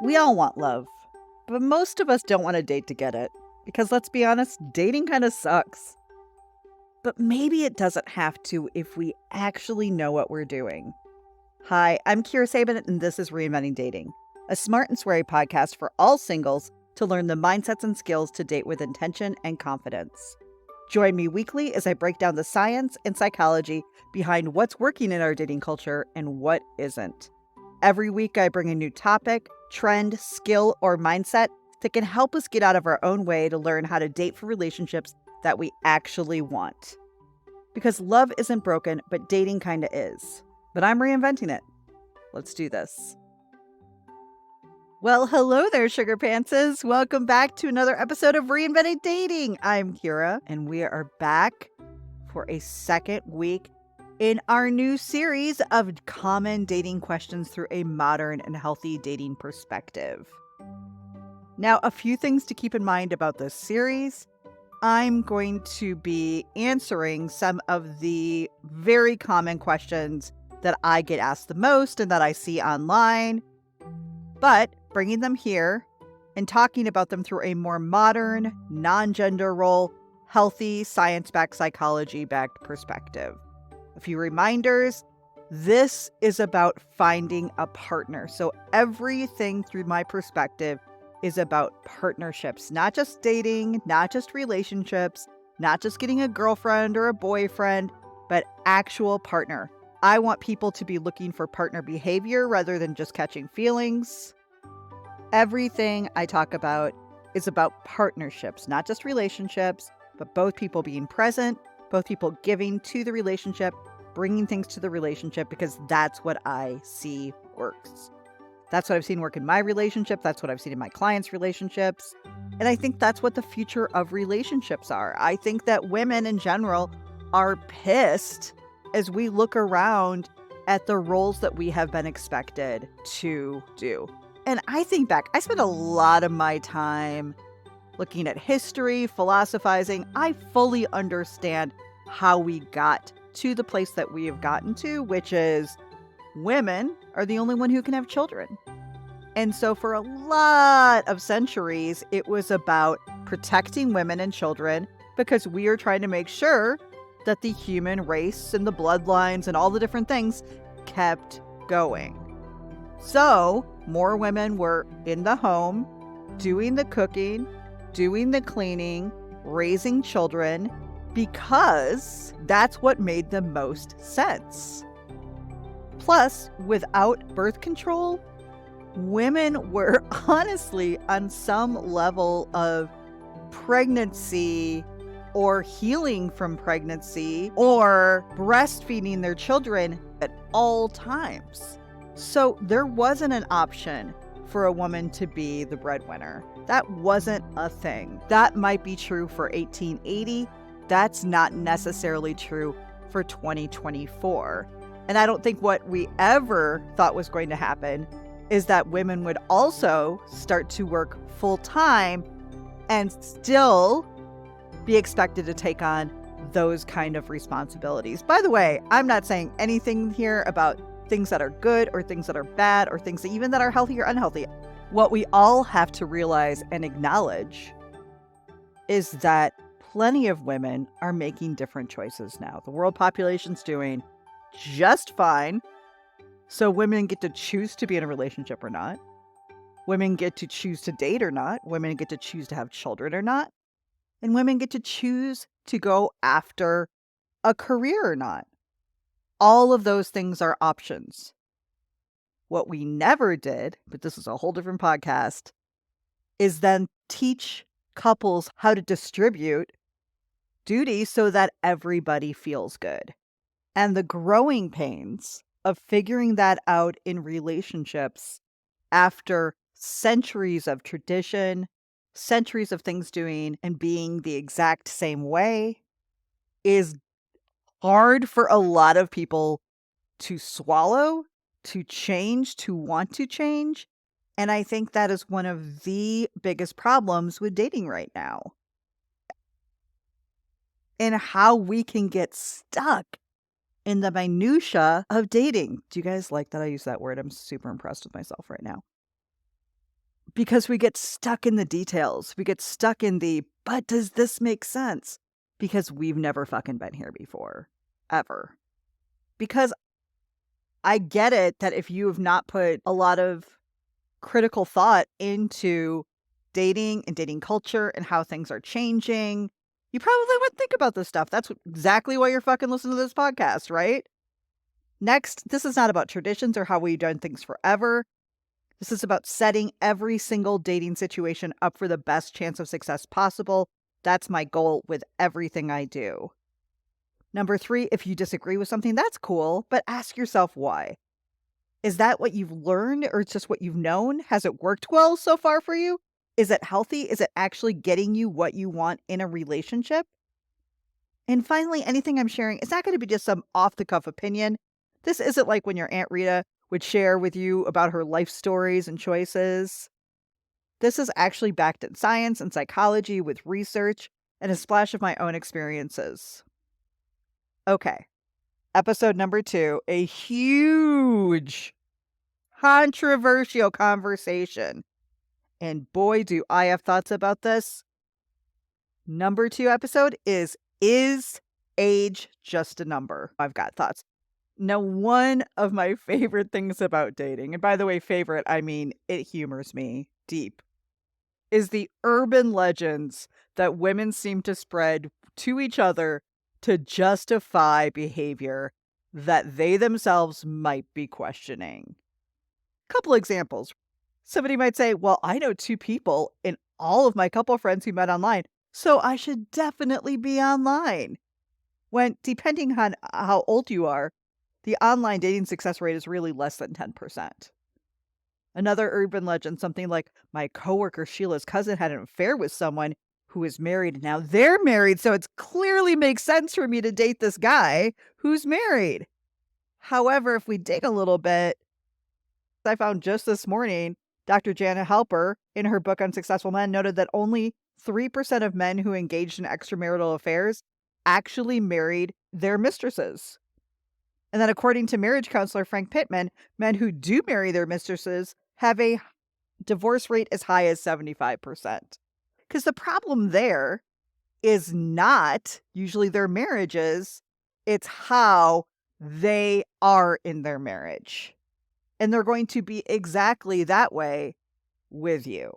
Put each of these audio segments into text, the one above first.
We all want love, but most of us don't want to date to get it. Because let's be honest, dating kind of sucks. But maybe it doesn't have to if we actually know what we're doing. Hi, I'm Kira Sabin, and this is Reinventing Dating, a smart and sweary podcast for all singles to learn the mindsets and skills to date with intention and confidence. Join me weekly as I break down the science and psychology behind what's working in our dating culture and what isn't. Every week, I bring a new topic, trend, skill, or mindset that can help us get out of our own way to learn how to date for relationships that we actually want. Because love isn't broken, but dating kinda is. But I'm reinventing it. Let's do this. Well, hello there, sugar pantses. Welcome back to another episode of Reinventing Dating. I'm Kira, and we are back for a second week in our new series of common dating questions through a modern and healthy dating perspective. Now, a few things to keep in mind about this series. I'm going to be answering some of the very common questions that I get asked the most and that I see online, but bringing them here and talking about them through a more modern, non-gender role, healthy, science-backed, psychology-backed perspective. A few reminders. This is about finding a partner. So everything through my perspective is about partnerships, not just dating, not just relationships, not just getting a girlfriend or a boyfriend, but actual partner. I want people to be looking for partner behavior rather than just catching feelings. Everything I talk about is about partnerships, not just relationships, but both people being present, both people giving to the relationship, bringing things to the relationship, because that's what I see works. That's what I've seen work in my relationship. That's what I've seen in my clients' relationships. And I think that's what the future of relationships are. I think that women in general are pissed as we look around at the roles that we have been expected to do. And I think back, I spent a lot of my time looking at history, philosophizing. I fully understand how we got to the place that we have gotten to, which is women are the only one who can have children. And so for a lot of centuries, it was about protecting women and children because we are trying to make sure that the human race and the bloodlines and all the different things kept going. So more women were in the home, doing the cooking, doing the cleaning, raising children, because that's what made the most sense. Plus, without birth control, women were honestly on some level of pregnancy or healing from pregnancy or breastfeeding their children at all times. So there wasn't an option for a woman to be the breadwinner. That wasn't a thing. That might be true for 1880. That's not necessarily true for 2024. And I don't think what we ever thought was going to happen is that women would also start to work full time and still be expected to take on those kind of responsibilities. By the way, I'm not saying anything here about things that are good or things that are bad or things that even that are healthy or unhealthy. What we all have to realize and acknowledge is that plenty of women are making different choices now. The world population's doing just fine. So women get to choose to be in a relationship or not. Women get to choose to date or not. Women get to choose to have children or not. And women get to choose to go after a career or not. All of those things are options. What we never did, but this is a whole different podcast, is then teach couples how to distribute duties so that everybody feels good. And the growing pains of figuring that out in relationships after centuries of tradition, centuries of things doing and being the exact same way is hard for a lot of people to swallow, to change, to want to change. And I think that is one of the biggest problems with dating right now. And how we can get stuck in the minutia of dating. Do you guys like that I use that word? I'm super impressed with myself right now. because we get stuck in the details. We get stuck in the, but does this make sense? Because we've never fucking been here before, ever. Because I get it that if you have not put a lot of critical thought into dating and dating culture and how things are changing, you probably wouldn't think about this stuff. That's exactly why you're fucking listening to this podcast, right? Next, this is not about traditions or how we've done things forever. This is about setting every single dating situation up for the best chance of success possible. That's my goal with everything I do. Number 3, if you disagree with something, that's cool, but ask yourself why. Is that what you've learned or it's just what you've known? Has it worked well so far for you? Is it healthy? Is it actually getting you what you want in a relationship? And finally, anything I'm sharing is not going to be just some off the cuff opinion. This isn't like when your Aunt Rita would share with you about her life stories and choices. This is actually backed in science and psychology with research and a splash of my own experiences. Okay, episode number 2, a huge controversial conversation. And boy, do I have thoughts about this. Number 2 episode is age just a number? I've got thoughts. Now, one of my favorite things about dating, and by the way, favorite, I mean it humors me deep, is the urban legends that women seem to spread to each other to justify behavior that they themselves might be questioning. Couple examples. Somebody might say, well, I know 2 people in all of my couple friends who met online, so I should definitely be online. When, depending on how old you are, the online dating success rate is really less than 10%. Another urban legend, something like, my coworker Sheila's cousin had an affair with someone who is married. Now they're married, so it clearly makes sense for me to date this guy who's married. However, if we dig a little bit, I found just this morning, Dr. Janet Halper, in her book on successful men, noted that only 3% of men who engaged in extramarital affairs actually married their mistresses. And then according to marriage counselor Frank Pittman, men who do marry their mistresses have a divorce rate as high as 75%. Because the problem there is not usually their marriages, it's how they are in their marriage. And they're going to be exactly that way with you.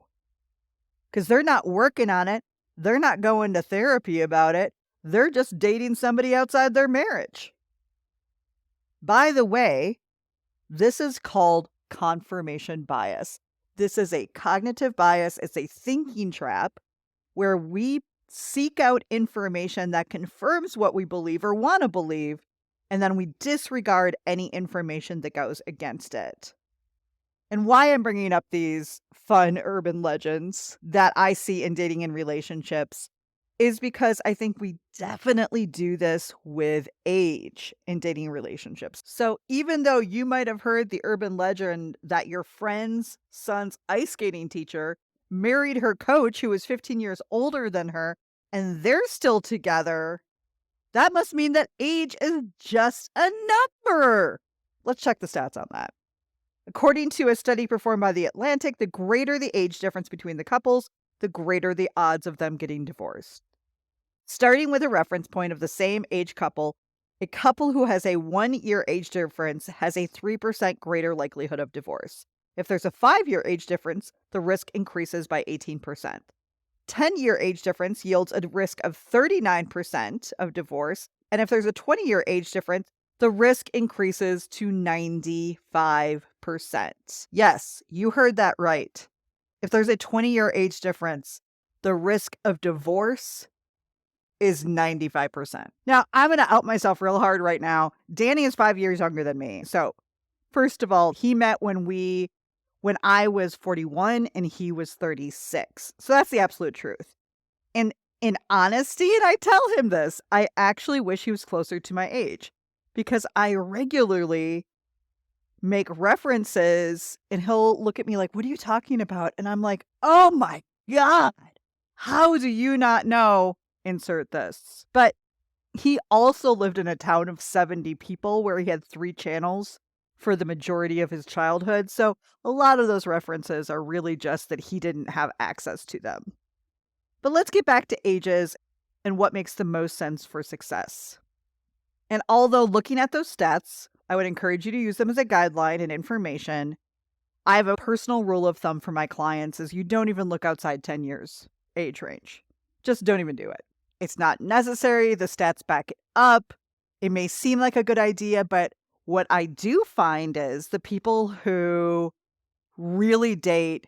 Because they're not working on it. They're not going to therapy about it. They're just dating somebody outside their marriage. By the way, this is called confirmation bias. This is a cognitive bias. It's a thinking trap where we seek out information that confirms what we believe or want to believe, and then we disregard any information that goes against it. And why I'm bringing up these fun urban legends that I see in dating and relationships is because I think we definitely do this with age in dating relationships. So even though you might have heard the urban legend that your friend's son's ice skating teacher married her coach who was 15 years older than her, and they're still together, that must mean that age is just a number. Let's check the stats on that. According to a study performed by The Atlantic, the greater the age difference between the couples, the greater the odds of them getting divorced. Starting with a reference point of the same age couple, a couple who has a 1-year age difference has a 3% greater likelihood of divorce. If there's a 5-year age difference, the risk increases by 18%. 10-year age difference yields a risk of 39% of divorce, and if there's a 20-year age difference, the risk increases to 95%. Yes, you heard that right. If there's a 20-year age difference, the risk of divorce is 95%. Now, I'm going to out myself real hard right now. Danny is 5 years younger than me. So, first of all, he met when I was 41 and he was 36. So that's the absolute truth. And in honesty, and I tell him this, I actually wish he was closer to my age because I regularly make references and he'll look at me like, what are you talking about? And I'm like, oh my God, how do you not know? Insert this. But he also lived in a town of 70 people where he had 3 channels. for the majority of his childhood. So a lot of those references are really just that he didn't have access to them. But let's get back to ages and what makes the most sense for success. And although looking at those stats, I would encourage you to use them as a guideline and information. I have a personal rule of thumb for my clients is you don't even look outside 10 years age range. Just don't even do it. It's not necessary. The stats back it up. It may seem like a good idea, but what I do find is the people who really date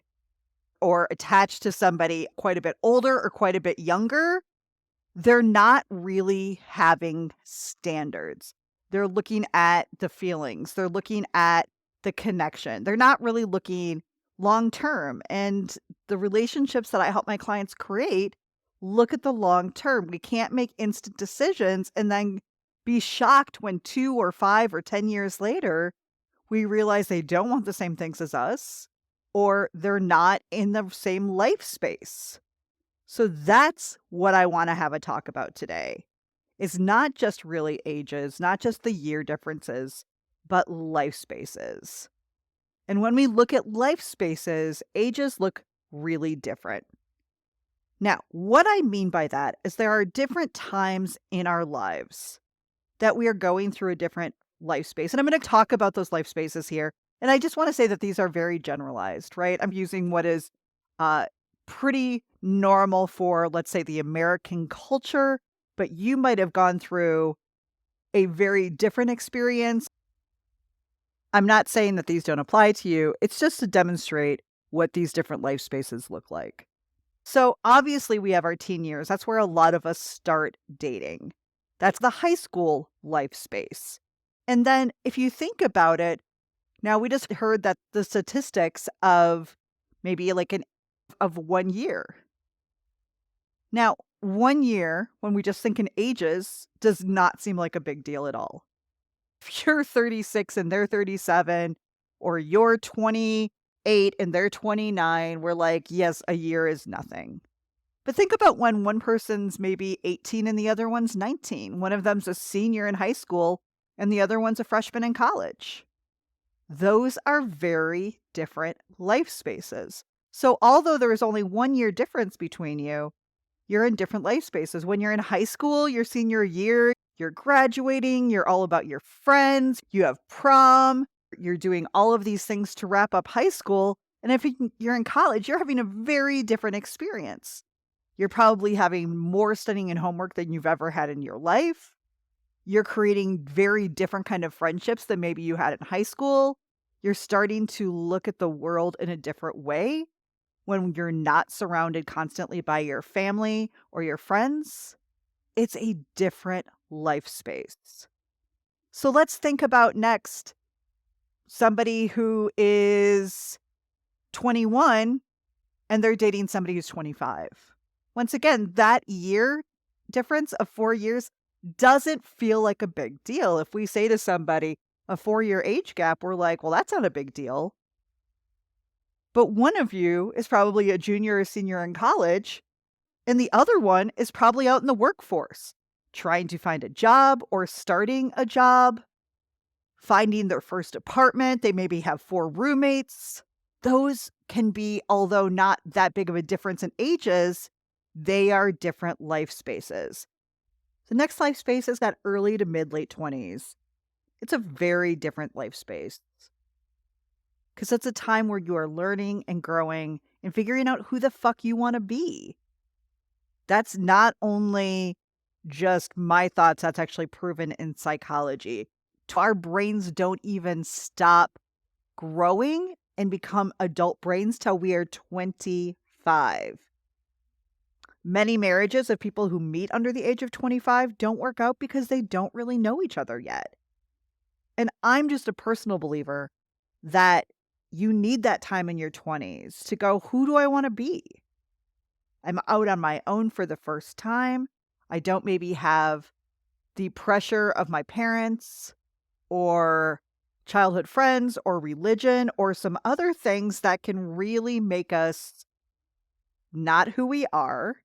or attach to somebody quite a bit older or quite a bit younger, they're not really having standards. They're looking at the feelings. They're looking at the connection. They're not really looking long term. And the relationships that I help my clients create look at the long term. We can't make instant decisions and then be shocked when 2 or 5 or 10 years later, we realize they don't want the same things as us or they're not in the same life space. So that's what I want to have a talk about today. It's not just really ages, not just the year differences, but life spaces. And when we look at life spaces, ages look really different. Now, what I mean by that is there are different times in our lives that we are going through a different life space. And I'm going to talk about those life spaces here. And I just want to say that these are very generalized, right? I'm using what is uh, pretty normal for, let's say, the American culture, but you might have gone through a very different experience. I'm not saying that these don't apply to you. It's just to demonstrate what these different life spaces look like. So obviously we have our teen years. That's where a lot of us start dating. That's the high school life space. And then if you think about it, now we just heard that the statistics of maybe like an of 1 year. Now, 1 year, when we just think in ages, does not seem like a big deal at all. If you're 36 and they're 37, or you're 28 and they're 29, we're like, yes, a year is nothing. But think about when one person's maybe 18 and the other one's 19. One of them's a senior in high school and the other one's a freshman in college. Those are very different life spaces. So although there is only 1 year difference between you, you're in different life spaces. When you're in high school, your senior year, you're graduating, you're all about your friends, you have prom, you're doing all of these things to wrap up high school. And if you're in college, you're having a very different experience. You're probably having more studying and homework than you've ever had in your life. You're creating very different kind of friendships than maybe you had in high school. You're starting to look at the world in a different way when you're not surrounded constantly by your family or your friends. It's a different life space. So let's think about next somebody who is 21 and they're dating somebody who's 25. Once again, that year difference of 4 years doesn't feel like a big deal. If we say to somebody a 4-year age gap, we're like, well, that's not a big deal. But one of you is probably a junior or senior in college, and the other one is probably out in the workforce, trying to find a job or starting a job, finding their first apartment. They maybe have 4 roommates. Those can be, although not that big of a difference in ages, they are different life spaces. The next life space is that early to mid late 20s. It's a very different life space because it's a time where you are learning and growing and figuring out who the fuck you want to be. That's not only just my thoughts, that's actually proven in psychology. Our brains don't even stop growing and become adult brains till we are 25. Many marriages of people who meet under the age of 25 don't work out because they don't really know each other yet. And I'm just a personal believer that you need that time in your 20s to go, who do I want to be? I'm out on my own for the first time. I don't maybe have the pressure of my parents or childhood friends or religion or some other things that can really make us not who we are.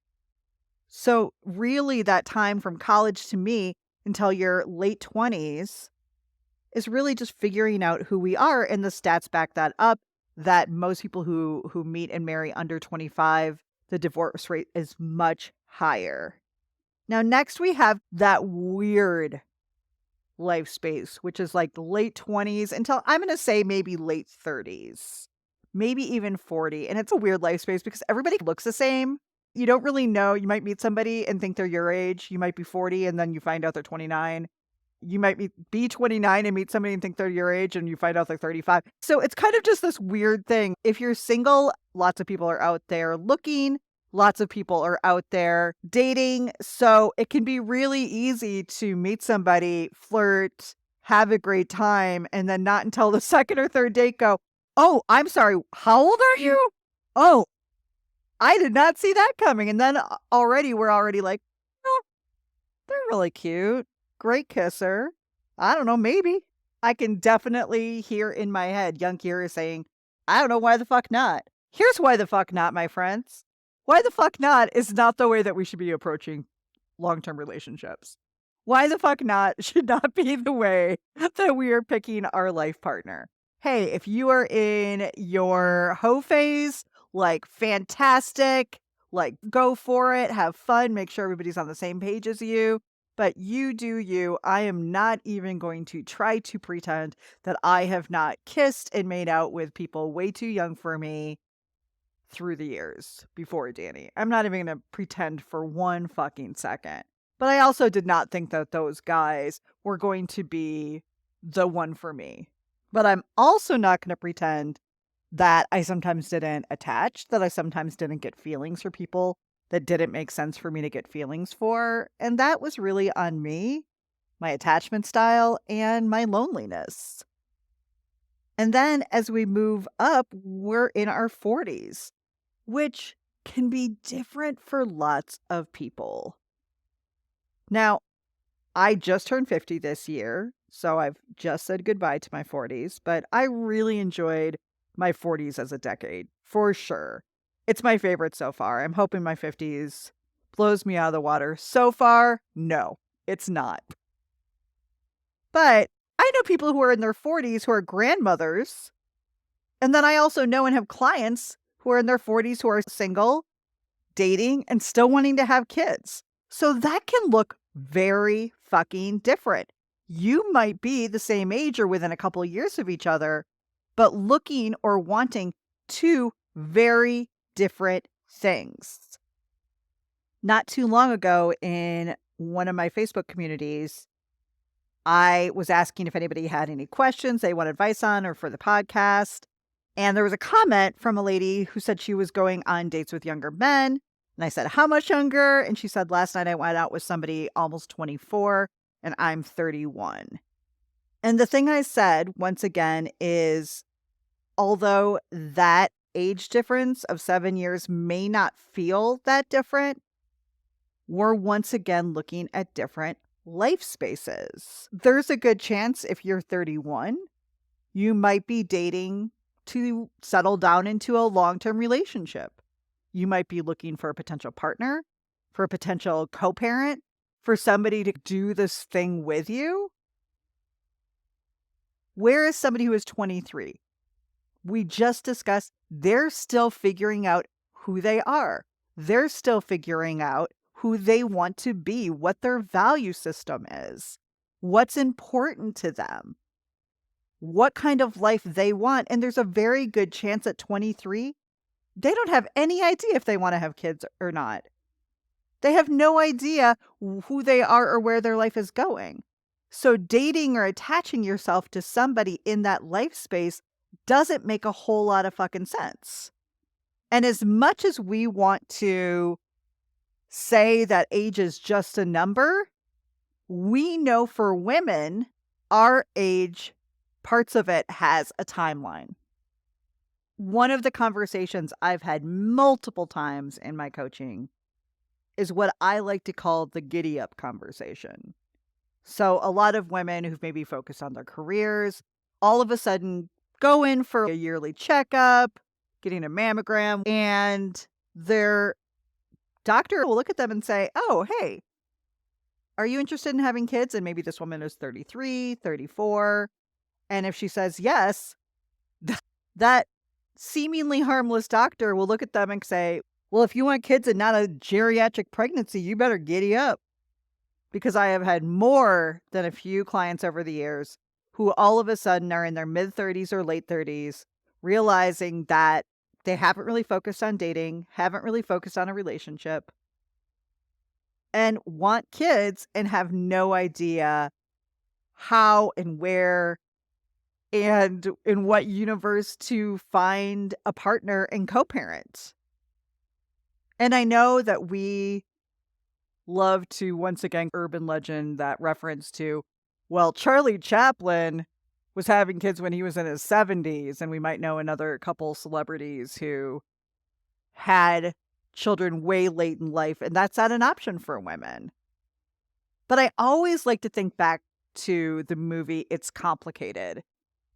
So really that time from college to me until your late 20s is really just figuring out who we are, and the stats back that up, that most people who meet and marry under 25, the divorce rate is much higher. Now, next we have that weird life space, which is like the late 20s until I'm going to say maybe late 30s, maybe even 40. And it's a weird life space because everybody looks the same. You don't really know. You might meet somebody and think they're your age. You might be 40 and then you find out they're 29. You might be 29 and meet somebody and think they're your age and you find out they're 35. So it's kind of just this weird thing. If you're single, lots of people are out there looking. Lots of people are out there dating. So it can be really easy to meet somebody, flirt, have a great time, and then not until the second or third date go, "Oh, I'm sorry, how old are you? Oh, I did not see that coming." And then we're already like, "Oh, they're really cute. Great kisser. I don't know, maybe." I can definitely hear in my head young Kira saying, "I don't know, why the fuck not?" Here's why the fuck not, my friends. Why the fuck not is not the way that we should be approaching long-term relationships. Why the fuck not should not be the way that we are picking our life partner. Hey, if you are in your hoe phase, like fantastic, like go for it, have fun, make sure everybody's on the same page as you. But you do you. I am not even going to try to pretend that I have not kissed and made out with people way too young for me through the years before Danny. I'm not even going to pretend for one fucking second. But I also did not think that those guys were going to be the one for me. But I'm also not going to pretend that I sometimes didn't attach, that I sometimes didn't get feelings for people that didn't make sense for me to get feelings for. And that was really on me, my attachment style, and my loneliness. And then as we move up, we're in our 40s, which can be different for lots of people. Now, I just turned 50 this year, so I've just said goodbye to my 40s, but I really enjoyed my 40s as a decade, for sure. It's my favorite so far. I'm hoping my 50s blows me out of the water. So far, no, it's not. But I know people who are in their 40s who are grandmothers. And then I also know and have clients who are in their 40s who are single, dating, and still wanting to have kids. So that can look very fucking different. You might be the same age or within a couple of years of each other, but looking or wanting two very different things. Not too long ago in one of my Facebook communities, I was asking if anybody had any questions they want advice on or for the podcast. And there was a comment from a lady who said she was going on dates with younger men. And I said, "How much younger?" And she said, "Last night I went out with somebody almost 24 and I'm 31. And the thing I said, once again, is although that age difference of 7 years may not feel that different, we're once again looking at different life spaces. There's a good chance if you're 31, you might be dating to settle down into a long-term relationship. You might be looking for a potential partner, for a potential co-parent, for somebody to do this thing with you. Where is somebody who is 23? We just discussed they're still figuring out who they are. They're still figuring out who they want to be, what their value system is, what's important to them, what kind of life they want. And there's a very good chance at 23, they don't have any idea if they want to have kids or not. They have no idea who they are or where their life is going. So dating or attaching yourself to somebody in that life space doesn't make a whole lot of fucking sense. And as much as we want to say that age is just a number, we know for women, our age, parts of it has a timeline. One of the conversations I've had multiple times in my coaching is what I like to call the giddy up conversation. So a lot of women who've maybe focused on their careers, all of a sudden go in for a yearly checkup, getting a mammogram, and their doctor will look at them and say, "Oh, hey, are you interested in having kids?" And maybe this woman is 33, 34. And if she says yes, that seemingly harmless doctor will look at them and say, well, if you want kids and not a geriatric pregnancy, you better giddy up. Because I have had more than a few clients over the years who all of a sudden are in their mid 30s or late 30s, realizing that they haven't really focused on dating, haven't really focused on a relationship, and want kids and have no idea how and where and in what universe to find a partner and co-parent. And I know that we love to once again urban legend that reference to, well, Charlie Chaplin was having kids when he was in his 70s, and we might know another couple celebrities who had children way late in life, and that's not an option for women. But I always like to think back to the movie It's Complicated.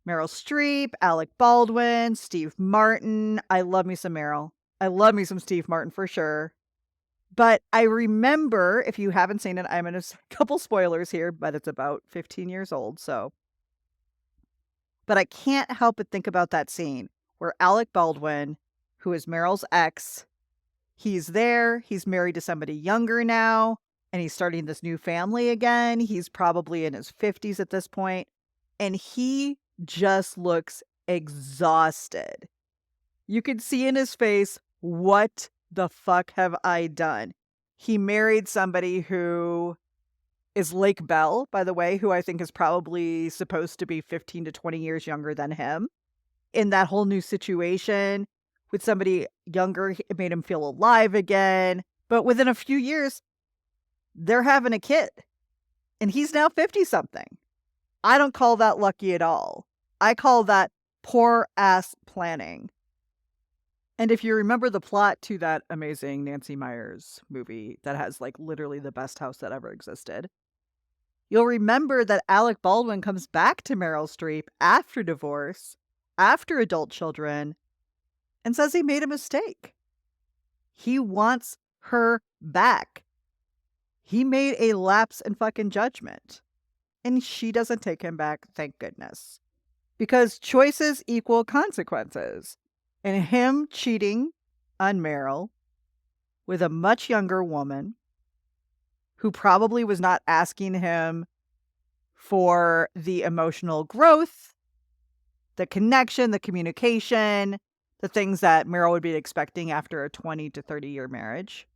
Meryl Streep, Alec Baldwin, Steve Martin. I love me some Meryl. I love me some Steve Martin for sure. But I remember, if you haven't seen it, I'm in a couple spoilers here, but it's about 15 years old, so. But I can't help but think about that scene where Alec Baldwin, who is Meryl's ex, he's there, he's married to somebody younger now, and he's starting this new family again. He's probably in his 50s at this point, and he just looks exhausted. You can see in his face, what the fuck have I done? He married somebody who is Lake Bell, by the way, who I think is probably supposed to be 15 to 20 years younger than him. In that whole new situation with somebody younger, it made him feel alive again. But within a few years, they're having a kid. And he's now 50-something. I don't call that lucky at all. I call that poor ass planning. And if you remember the plot to that amazing Nancy Meyers movie that has like literally the best house that ever existed, you'll remember that Alec Baldwin comes back to Meryl Streep after divorce, after adult children, and says he made a mistake. He wants her back. He made a lapse in fucking judgment. And she doesn't take him back, thank goodness. Because choices equal consequences. And him cheating on Meryl with a much younger woman who probably was not asking him for the emotional growth, the connection, the communication, the things that Meryl would be expecting after a 20 to 30-year marriage.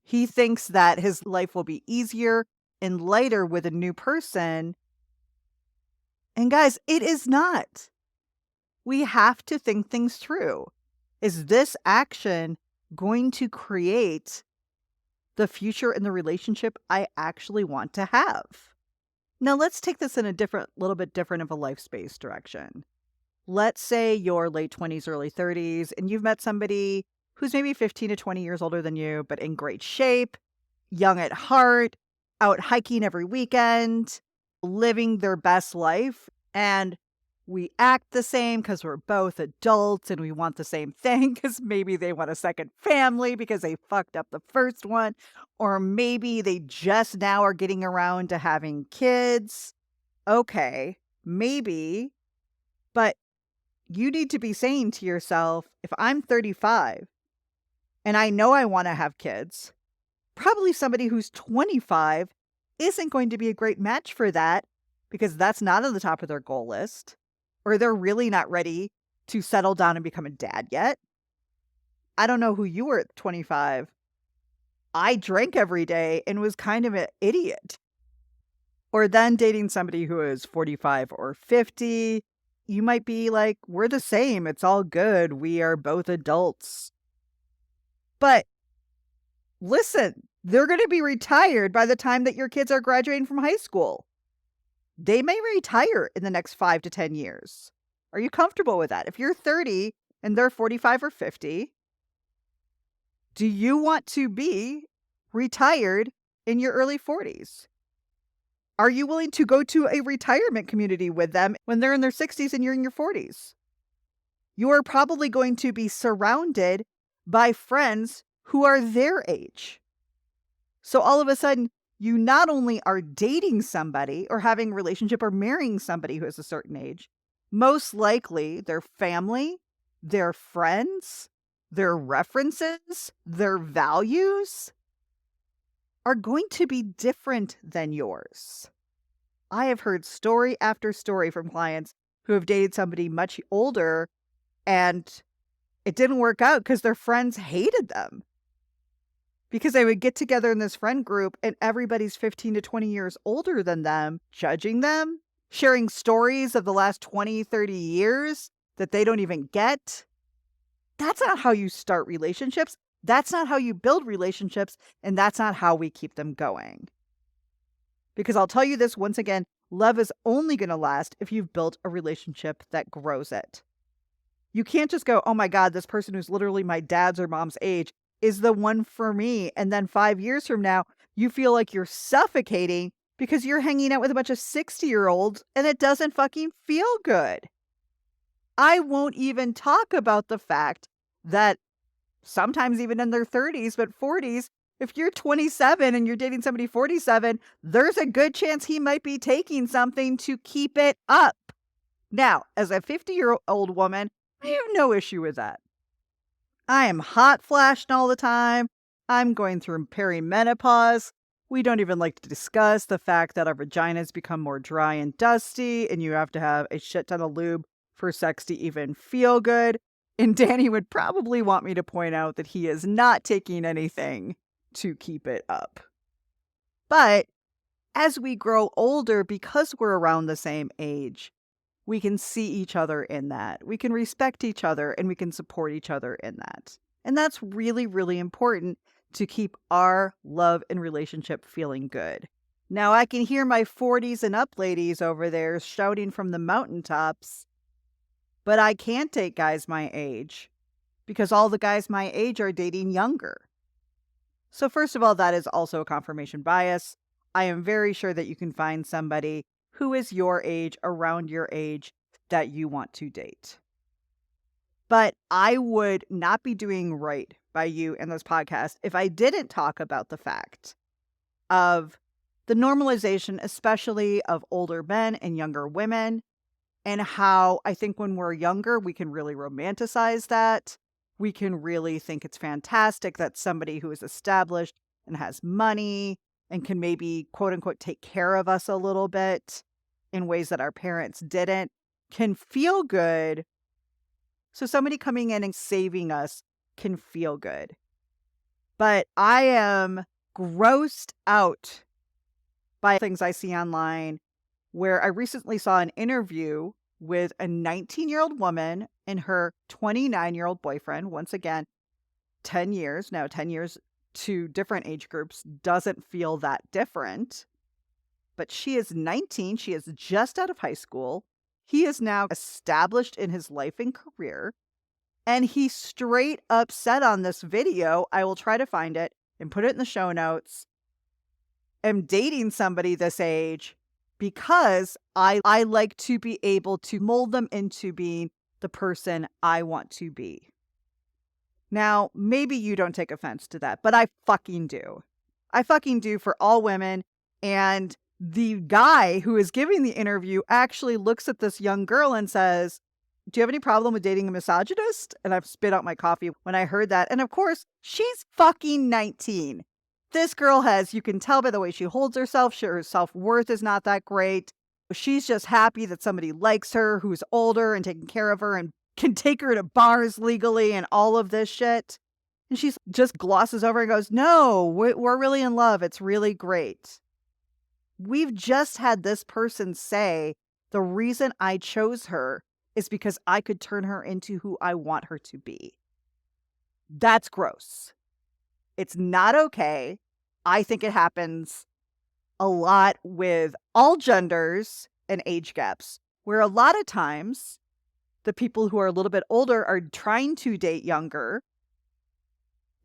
He thinks that his life will be easier and lighter with a new person. And guys, it is not. We have to think things through. Is this action going to create the future in the relationship I actually want to have? Now let's take this in a little bit different of a life space direction. Let's say you're late 20s, early 30s, and you've met somebody who's maybe 15 to 20 years older than you, but in great shape, young at heart, out hiking every weekend, living their best life. And we act the same because we're both adults and we want the same thing because maybe they want a second family because they fucked up the first one. Or maybe they just now are getting around to having kids. Okay, maybe. But you need to be saying to yourself, if I'm 35 and I know I want to have kids, probably somebody who's 25 isn't going to be a great match for that because that's not on the top of their goal list. Or they're really not ready to settle down and become a dad yet. I don't know who you were at 25. I drank every day and was kind of an idiot. Or then dating somebody who is 45 or 50. You might be like, we're the same. It's all good. We are both adults. But listen, they're going to be retired by the time that your kids are graduating from high school. They may retire in the next 5 to 10 years. Are you comfortable with that? If you're 30 and they're 45 or 50, do you want to be retired in your early 40s? Are you willing to go to a retirement community with them when they're in their 60s and you're in your 40s? You are probably going to be surrounded by friends who are their age. So all of a sudden, you not only are dating somebody or having a relationship or marrying somebody who is a certain age, most likely their family, their friends, their references, their values are going to be different than yours. I have heard story after story from clients who have dated somebody much older and it didn't work out because their friends hated them. Because they would get together in this friend group and everybody's 15 to 20 years older than them, judging them, sharing stories of the last 20, 30 years that they don't even get. That's not how you start relationships. That's not how you build relationships. And that's not how we keep them going. Because I'll tell you this once again, love is only going to last if you've built a relationship that grows it. You can't just go, oh my God, this person who's literally my dad's or mom's age is the one for me. And then 5 years from now, you feel like you're suffocating because you're hanging out with a bunch of 60-year-olds and it doesn't fucking feel good. I won't even talk about the fact that sometimes even in their 30s, but 40s, if you're 27 and you're dating somebody 47, there's a good chance he might be taking something to keep it up. Now, as a 50-year-old woman, I have no issue with that. I am hot flashing all the time. I'm going through perimenopause. We don't even like to discuss the fact that our vaginas become more dry and dusty, and you have to have a shit ton of lube for sex to even feel good. And Danny would probably want me to point out that he is not taking anything to keep it up. But as we grow older, because we're around the same age, we can see each other in that. We can respect each other and we can support each other in that. And that's really, really important to keep our love and relationship feeling good. Now, I can hear my 40s and up ladies over there shouting from the mountaintops, but I can't date guys my age because all the guys my age are dating younger. So first of all, that is also a confirmation bias. I am very sure that you can find somebody who is your age, around your age, that you want to date. But I would not be doing right by you in this podcast if I didn't talk about the fact of the normalization, especially of older men and younger women, and how I think when we're younger, we can really romanticize that. We can really think it's fantastic that somebody who is established and has money and can maybe, quote unquote, take care of us a little bit in ways that our parents didn't, can feel good. So somebody coming in and saving us can feel good. But I am grossed out by things I see online, where I recently saw an interview with a 19-year-old woman and her 29-year-old boyfriend. Once again, 10 years. Now, 10 years to different age groups doesn't feel that different. But she is 19. She is just out of high school. He is now established in his life and career. And he straight up said on this video, I will try to find it and put it in the show notes, am dating somebody this age because I like to be able to mold them into being the person I want to be. Now, maybe you don't take offense to that, but I fucking do. I fucking do for all women. And the guy who is giving the interview actually looks at this young girl and says, do you have any problem with dating a misogynist? And I've spit out my coffee when I heard that. And of course, she's fucking 19. This girl has, you can tell by the way she holds herself, her self-worth is not that great. She's just happy that somebody likes her who's older and taking care of her and can take her to bars legally and all of this shit. And she just glosses over and goes, no, we're really in love. It's really great. We've just had this person say, the reason I chose her is because I could turn her into who I want her to be. That's gross. It's not okay. I think it happens a lot with all genders and age gaps, where a lot of times the people who are a little bit older are trying to date younger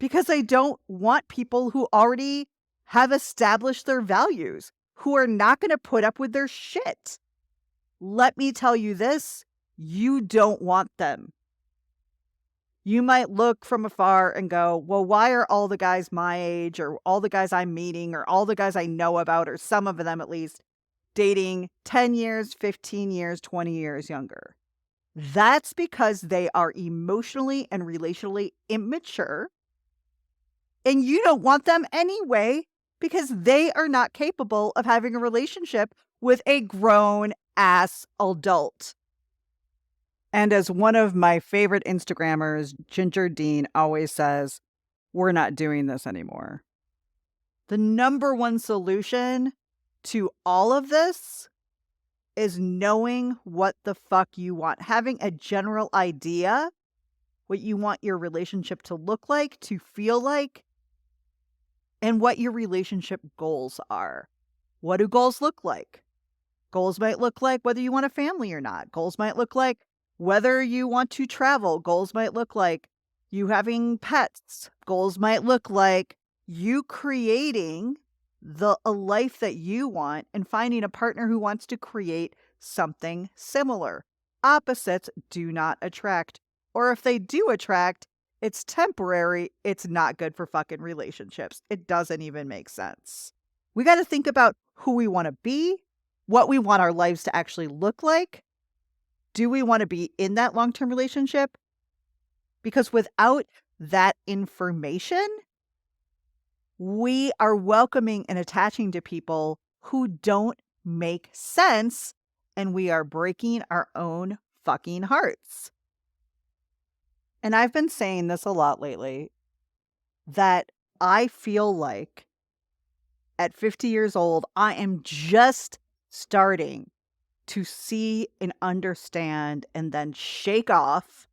because they don't want people who already have established their values, who are not going to put up with their shit. Let me tell you this, you don't want them. You might look from afar and go, well, why are all the guys my age or all the guys I'm meeting or all the guys I know about, or some of them at least, dating 10 years, 15 years, 20 years younger? That's because they are emotionally and relationally immature, and you don't want them anyway because they are not capable of having a relationship with a grown-ass adult. And as one of my favorite Instagrammers, Ginger Dean, always says, we're not doing this anymore. The number one solution to all of this is knowing what the fuck you want, having a general idea what you want your relationship to look like, to feel like, and what your relationship goals are. What do goals look like? Goals might look like whether you want a family or not. Goals might look like whether you want to travel. Goals might look like you having pets. Goals might look like you creating a life that you want and finding a partner who wants to create something similar. Opposites do not attract. Or if they do attract, it's temporary. It's not good for fucking relationships. It doesn't even make sense. We got to think about who we want to be, what we want our lives to actually look like. Do we want to be in that long-term relationship? Because without that information, we are welcoming and attaching to people who don't make sense, and we are breaking our own fucking hearts. And I've been saying this a lot lately, that I feel like at 50 years old, I am just starting to see and understand and then shake off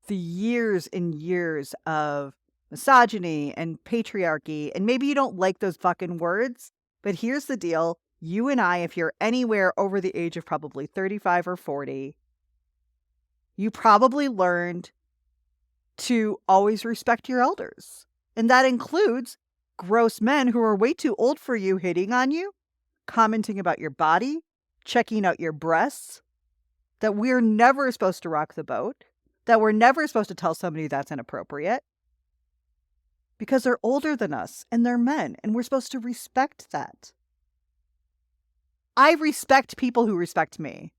the years and years of misogyny and patriarchy. And maybe you don't like those fucking words, but here's the deal. You and I, if you're anywhere over the age of probably 35 or 40, you probably learned to always respect your elders. And that includes gross men who are way too old for you hitting on you, commenting about your body, checking out your breasts, that we're never supposed to rock the boat, that we're never supposed to tell somebody that's inappropriate because they're older than us and they're men, and we're supposed to respect that. I respect people who respect me.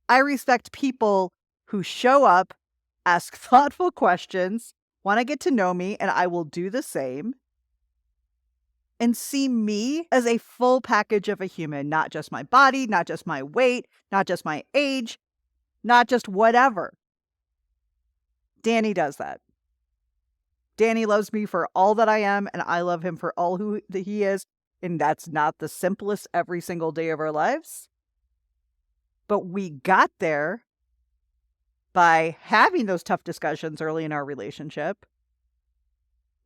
I respect people who show up, ask thoughtful questions, want to get to know me, and I will do the same. And see me as a full package of a human, not just my body, not just my weight, not just my age, not just whatever. Danny does that. Danny loves me for all that I am, and I love him for all who he is. And that's not the simplest every single day of our lives. But we got there by having those tough discussions early in our relationship,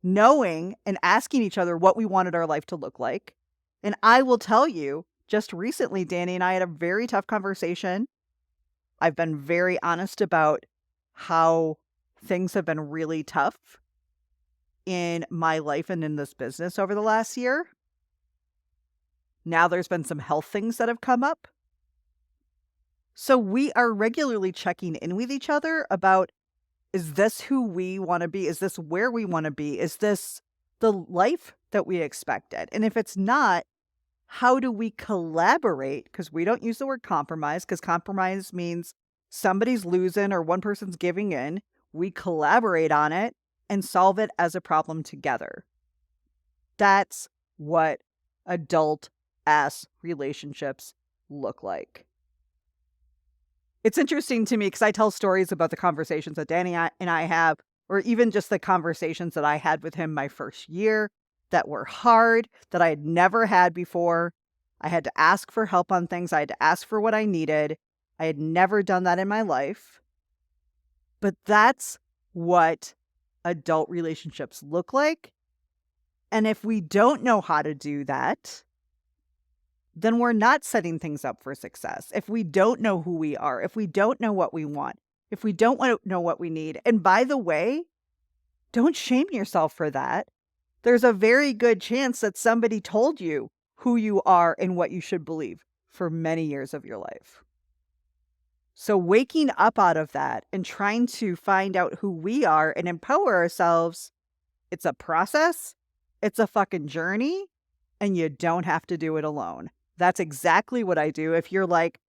knowing and asking each other what we wanted our life to look like. And I will tell you, just recently, Danny and I had a very tough conversation. I've been very honest about how things have been really tough in my life and in this business over the last year. Now there's been some health things that have come up. So we are regularly checking in with each other about, is this who we want to be? Is this where we want to be? Is this the life that we expected? And if it's not, how do we collaborate? Because we don't use the word compromise, because compromise means somebody's losing or one person's giving in. We collaborate on it and solve it as a problem together. That's what adult-ass relationships look like. It's interesting to me because I tell stories about the conversations that Danny and I have, or even just the conversations that I had with him my first year that were hard, that I had never had before. I had to ask for help on things. I had to ask for what I needed. I had never done that in my life. But that's what adult relationships look like. And if we don't know how to do that, then we're not setting things up for success. If we don't know who we are, if we don't know what we want, if we don't know what we need. And by the way, don't shame yourself for that. There's a very good chance that somebody told you who you are and what you should believe for many years of your life. So waking up out of that and trying to find out who we are and empower ourselves, it's a process, it's a fucking journey, and you don't have to do it alone. That's exactly what I do. If you're like,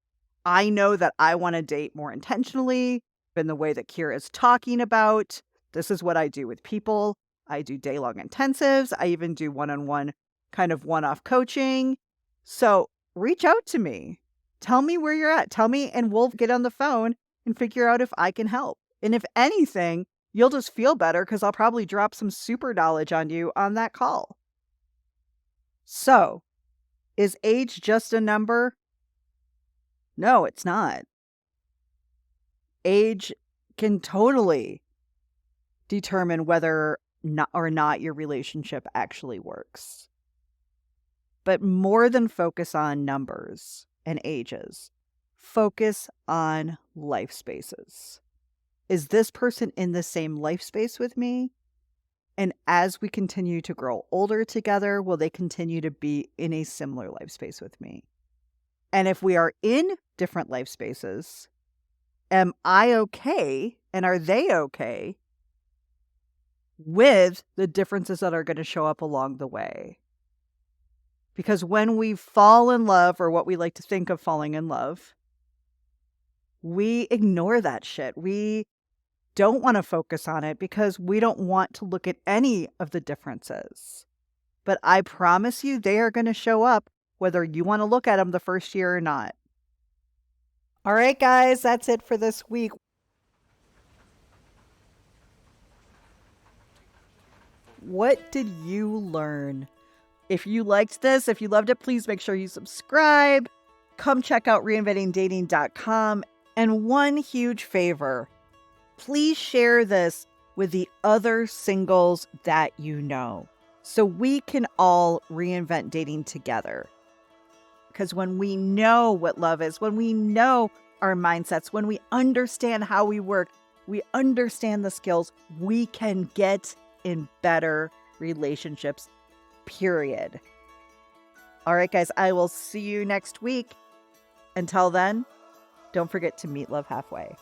I know that I want to date more intentionally in the way that Kira is talking about, this is what I do with people. I do day-long intensives. I even do one-on-one kind of one-off coaching. So reach out to me. Tell me where you're at. Tell me, and we'll get on the phone and figure out if I can help. And if anything, you'll just feel better because I'll probably drop some super knowledge on you on that call. So, is age just a number? No, it's not. Age can totally determine whether or not your relationship actually works. But more than focus on numbers and ages, focus on life spaces. Is this person in the same life space with me? And as we continue to grow older together, will they continue to be in a similar life space with me? And if we are in different life spaces, am I okay and are they okay with the differences that are going to show up along the way? Because when we fall in love, or what we like to think of falling in love, we ignore that shit. We don't want to focus on it because we don't want to look at any of the differences. But I promise you, they are going to show up whether you want to look at them the first year or not. All right, guys, that's it for this week. What did you learn? If you liked this, if you loved it, please make sure you subscribe. Come check out reinventingdating.com. And one huge favor, please share this with the other singles that you know so we can all reinvent dating together. Because when we know what love is, when we know our mindsets, when we understand how we work, we understand the skills, we can get in better relationships, period. All right, guys, I will see you next week. Until then, don't forget to meet love halfway.